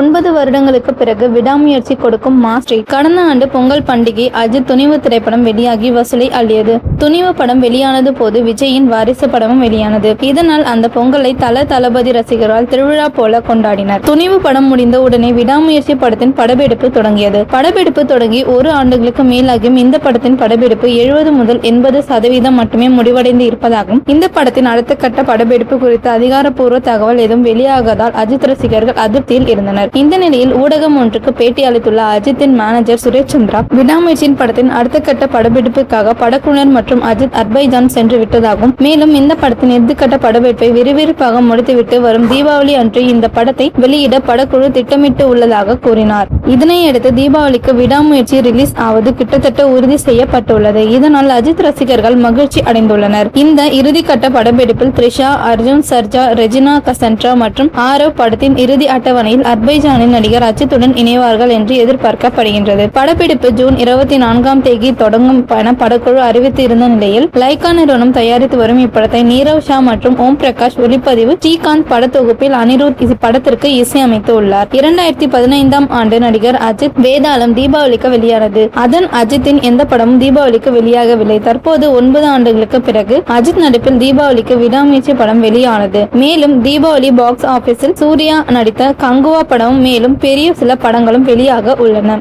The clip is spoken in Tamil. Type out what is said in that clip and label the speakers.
Speaker 1: 9 வருடங்களுக்கு பிறகு விடாமுயற்சி கொடுக்கும் மாஸ்டர். கடந்த ஆண்டு பொங்கல் பண்டிகை அஜித் துணிவு திரைப்படம் வெளியாகி வசூலை அள்ளியது. துணிவு படம் வெளியானது போது விஜயின் வாரிசு படமும் வெளியானது. இதனால் அந்த பொங்கலை தளபதி ரசிகர்களால் திருவிழா போல கொண்டாடினர். துணிவு படம் முடிந்த உடனே விடாமுயற்சி படத்தின் படப்பிடிப்பு தொடங்கியது. படப்பிடிப்பு தொடங்கி 1 ஆண்டுகளுக்கு மேலாகியும் இந்த படத்தின் படப்பிடிப்பு 70 முதல் 80% மட்டுமே முடிவடைந்து இருப்பதாகவும், இந்த படத்தின் அடுத்த கட்ட படப்பிடிப்பு குறித்த அதிகாரப்பூர்வ தகவல் எதுவும் வெளியாகாதால் அஜித் ரசிகர்கள் அதிருப்தியில் இருந்தனர். இந்த நிலையில் ஊடகம் ஒன்றுக்கு பேட்டி அளித்துள்ள அஜித்தின் மேனேஜர் சுரேஷ் சந்திரா, விடாமுயற்சியின் படத்தின் அடுத்த கட்ட படப்பிடிப்புக்காக படக்குழுவினர் மற்றும் அஜித் அர்பைஜான் சென்று விட்டதாகவும், மேலும் இந்த படத்தின் இறுதிக்கட்ட படப்பிடிப்பை விறுவிறுப்பாக முடித்துவிட்டு வரும் தீபாவளி அன்று இந்த படத்தை வெளியிட படக்குழு திட்டமிட்டு உள்ளதாக கூறினார். இதனையடுத்து தீபாவளிக்கு விடாமுயற்சி ரிலீஸ் ஆவது கிட்டத்தட்ட உறுதி செய்யப்பட்டுள்ளது. இதனால் அஜித் ரசிகர்கள் மகிழ்ச்சி அடைந்துள்ளனர். இந்த இறுதிக்கட்ட படப்பிடிப்பில் த்ரிஷா, அர்ஜுன் சர்ஜா, ரெஜினா கசன்ட்ரா மற்றும் ஆரவ் படத்தின் இறுதி அட்டவணையில் அர்பைஜானின் நடிகர் அஜித்துடன் இணைவார்கள் என்று எதிர்பார்க்கப்படுகின்றது. படப்பிடிப்பு ஜூன் 24ஆம் தேதி தொடங்கும் என படக்குழு அறிவித்து இருந்த நிலையில், லைகா நிறுவனம் தயாரித்து வரும் இப்படத்தை நீரவ் ஷா மற்றும் ஓம் பிரகாஷ் ஒளிப்பதிவு, ஸ்ரீகாந்த் படத்தொகுப்பில் அனிருத் படத்திற்கு இசையமைத்து உள்ளார். 2015ஆம் ஆண்டு நடிகர் அஜித் வேதாளம் தீபாவளிக்கு வெளியானது. அதன் அஜித்தின் எந்த படமும் தீபாவளிக்கு வெளியாகவில்லை. தற்போது 9 ஆண்டுகளுக்கு பிறகு அஜித் நடிப்பில் தீபாவளிக்கு விடாமுயற்சி படம் வெளியானது. மேலும் தீபாவளி பாக்ஸ் ஆபீஸில் சூர்யா நடித்த கங்குவா படமும் மேலும் பெரிய சில படங்களும் வெளியாக உள்ளன.